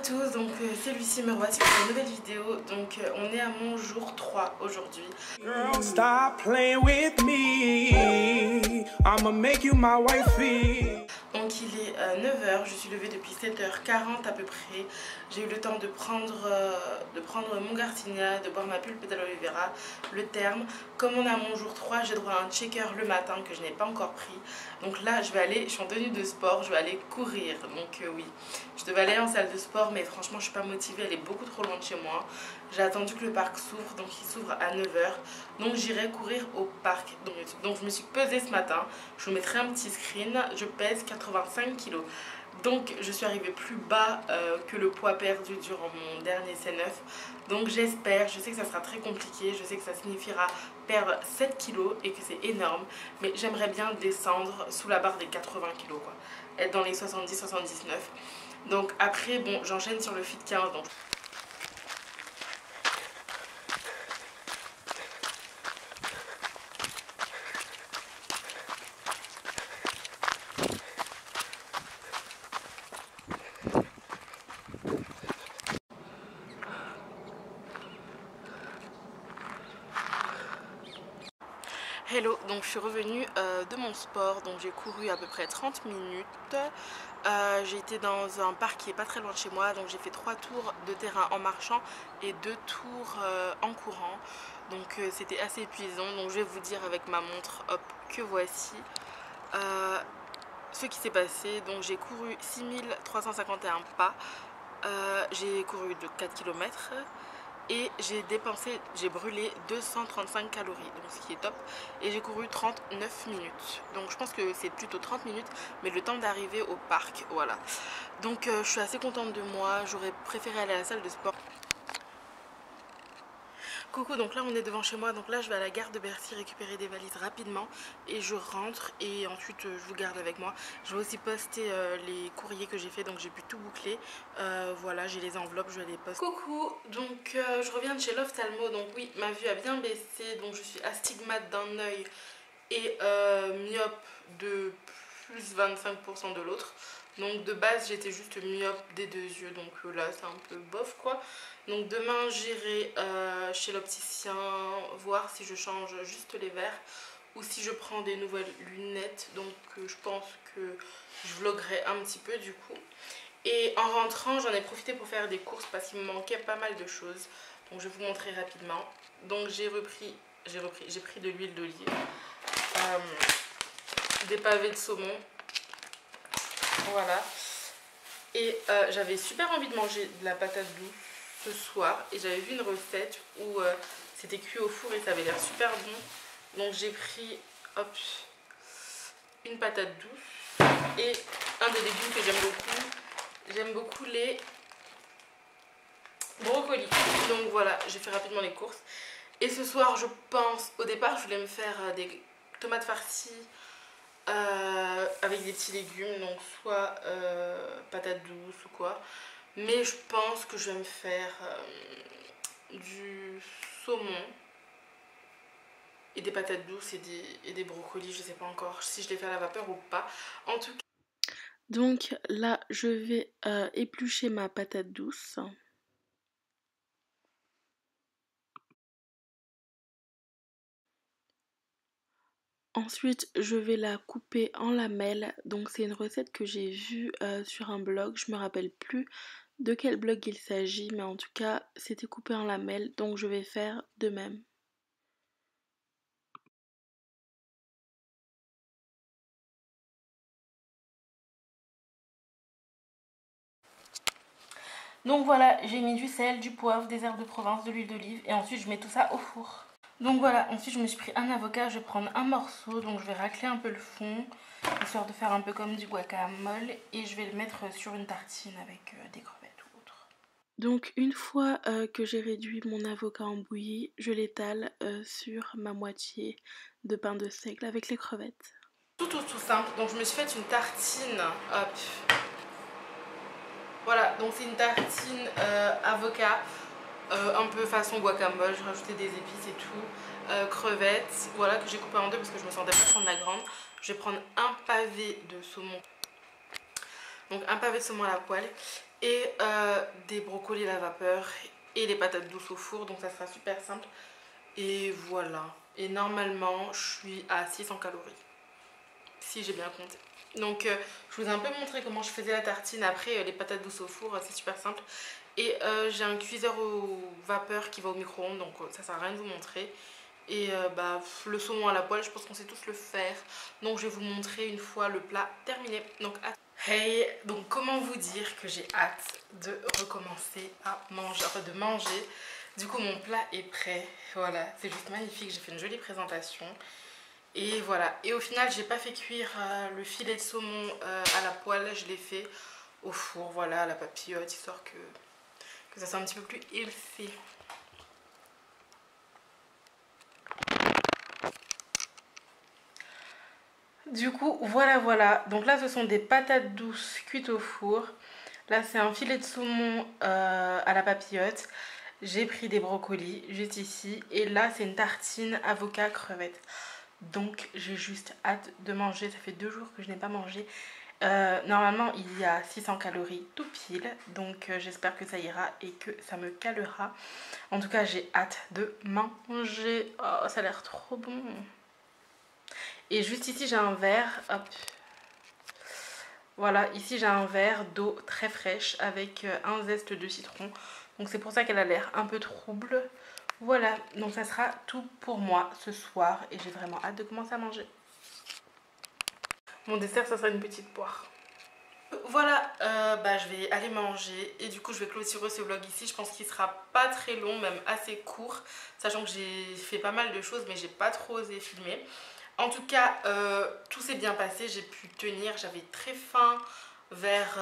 tous, donc c'est Lucie, me revoici pour une nouvelle vidéo. Donc on est à mon jour 3 aujourd'hui. Donc il est 9h, je suis levée depuis 7h40 à peu près. J'ai eu le temps de prendre mon Garcinia, de boire ma pulpe d'aloe vera, le terme. Comme on est à mon jour 3, j'ai droit à un checker le matin que je n'ai pas encore pris. Donc là je suis en tenue de sport, je vais aller courir. Donc oui, je devais aller en salle de sport mais franchement je suis pas motivée, elle est beaucoup trop loin de chez moi. J'ai attendu que le parc s'ouvre, donc il s'ouvre à 9h. Donc j'irai courir au parc. Donc je me suis pesée ce matin, je vous mettrai un petit screen, je pèse 85 kg. Donc je suis arrivée plus bas que le poids perdu durant mon dernier C9. Donc j'espère, je sais que ça sera très compliqué, je sais que ça signifiera perdre 7 kg et que c'est énorme. Mais j'aimerais bien descendre sous la barre des 80 kg quoi. Être dans les 70-79. Donc après bon j'enchaîne sur le Fit 15 donc... Hello, donc je suis revenue de mon sport, donc j'ai couru à peu près 30 minutes. J'ai été dans un parc qui est pas très loin de chez moi, donc j'ai fait 3 tours de terrain en marchant et 2 tours en courant. Donc c'était assez épuisant, donc je vais vous dire avec ma montre, hop, que voici ce qui s'est passé. Donc j'ai couru 6351 pas, j'ai couru de 4 km. Et j'ai brûlé 235 calories, donc ce qui est top. Et j'ai couru 39 minutes. Donc je pense que c'est plutôt 30 minutes, mais le temps d'arriver au parc, voilà. Donc je suis assez contente de moi, j'aurais préféré aller à la salle de sport. Coucou, donc là on est devant chez moi, donc là je vais à la gare de Bercy récupérer des valises rapidement et je rentre et ensuite je vous garde avec moi. Je vais aussi poster les courriers que j'ai fait, donc j'ai pu tout boucler. Voilà, j'ai les enveloppes, je vais les poster. Coucou, donc je reviens de chez l'ophtalmo, donc oui ma vue a bien baissé, donc je suis astigmate d'un œil et myope de plus 25% de l'autre. Donc de base j'étais juste myope des 2 yeux, donc là c'est un peu bof quoi. Donc demain j'irai chez l'opticien voir si je change juste les verres ou si je prends des nouvelles lunettes. Donc je pense que je vloggerai un petit peu du coup. Et en rentrant j'en ai profité pour faire des courses parce qu'il me manquait pas mal de choses. Donc je vais vous montrer rapidement. Donc j'ai pris de l'huile d'olive, des pavés de saumon. Voilà. Et j'avais super envie de manger de la patate douce ce soir. Et j'avais vu une recette où c'était cuit au four et ça avait l'air super bon. Donc j'ai pris hop, une patate douce et un des légumes que j'aime beaucoup. J'aime beaucoup les brocolis. Donc voilà, j'ai fait rapidement les courses. Et ce soir je pense, au départ je voulais me faire des tomates farcies avec des petits légumes, donc soit patates douces ou quoi. Mais je pense que je vais me faire du saumon et des patates douces et des brocolis. Je sais pas encore si je les fais à la vapeur ou pas. En tout cas, donc là je vais éplucher ma patate douce. Ensuite, je vais la couper en lamelles. Donc c'est une recette que j'ai vue sur un blog. Je me rappelle plus de quel blog il s'agit, mais en tout cas, c'était coupé en lamelles. Donc je vais faire de même. Donc voilà, j'ai mis du sel, du poivre, des herbes de Provence, de l'huile d'olive et ensuite je mets tout ça au four. Donc voilà, ensuite je me suis pris un avocat, je vais prendre un morceau, donc je vais racler un peu le fond, histoire de faire un peu comme du guacamole et je vais le mettre sur une tartine avec des crevettes ou autre. Donc une fois que j'ai réduit mon avocat en bouillie, je l'étale sur ma moitié de pain de seigle avec les crevettes. Tout simple, donc je me suis fait une tartine, hop. Voilà, donc c'est une tartine avocat, un peu façon guacamole, j'ai rajouté des épices et tout, crevettes, voilà, que j'ai coupé en deux parce que je me sentais pas prendre la grande. Je vais prendre un pavé de saumon, donc un pavé de saumon à la poêle et des brocolis à la vapeur et les patates douces au four, donc ça sera super simple. Et voilà, et normalement je suis à 600 calories si j'ai bien compté. Donc je vous ai un peu montré comment je faisais la tartine. Après les patates douces au four, c'est super simple. Et j'ai un cuiseur au vapeur qui va au micro-ondes, donc ça sert à rien de vous montrer. Et le saumon à la poêle, je pense qu'on sait tous le faire. Donc je vais vous montrer une fois le plat terminé. Donc hey, donc comment vous dire que j'ai hâte de recommencer à manger, enfin de manger. Du coup mon plat est prêt. Voilà, c'est juste magnifique, j'ai fait une jolie présentation. Et voilà, et au final j'ai pas fait cuire le filet de saumon à la poêle, je l'ai fait au four, voilà, à la papillote, histoire que ça soit un petit peu plus healthy. Du coup, voilà. Donc là, ce sont des patates douces cuites au four. Là, c'est un filet de saumon à la papillote. J'ai pris des brocolis juste ici. Et là, c'est une tartine avocat crevette. Donc, j'ai juste hâte de manger. Ça fait 2 jours que je n'ai pas mangé. Normalement, il y a 600 calories tout pile. Donc, j'espère que ça ira et que ça me calera. En tout cas, j'ai hâte de manger. Oh, ça a l'air trop bon. Et juste ici, j'ai un verre. Hop. Voilà, ici, j'ai un verre d'eau très fraîche avec un zeste de citron. Donc, c'est pour ça qu'elle a l'air un peu trouble. Voilà, donc ça sera tout pour moi ce soir. Et j'ai vraiment hâte de commencer à manger. Mon dessert, ça sera une petite poire. Voilà, je vais aller manger et du coup je vais clôturer ce vlog ici. Je pense qu'il sera pas très long, même assez court, sachant que j'ai fait pas mal de choses mais j'ai pas trop osé filmer. En tout cas, tout s'est bien passé, j'ai pu tenir, j'avais très faim vers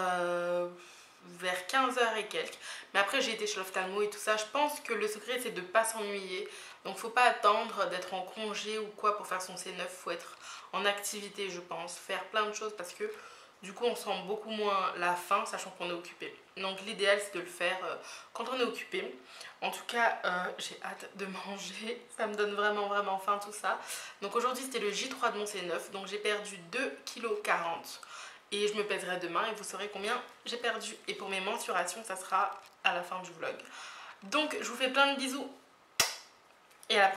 15 h et quelques. Mais après j'ai été chez l'ophtalmo et tout ça. Je pense que le secret c'est de ne pas s'ennuyer. Donc faut pas attendre d'être en congé ou quoi pour faire son C9, faut être en activité je pense, faire plein de choses parce que du coup on sent beaucoup moins la faim sachant qu'on est occupé. Donc l'idéal c'est de le faire quand on est occupé. En tout cas j'ai hâte de manger, ça me donne vraiment faim tout ça. Donc aujourd'hui c'était le J3 de mon C9, donc j'ai perdu 2,40 kg. Et je me pèserai demain et vous saurez combien j'ai perdu. Et pour mes mensurations ça sera à la fin du vlog. Donc je vous fais plein de bisous et à la prochaine.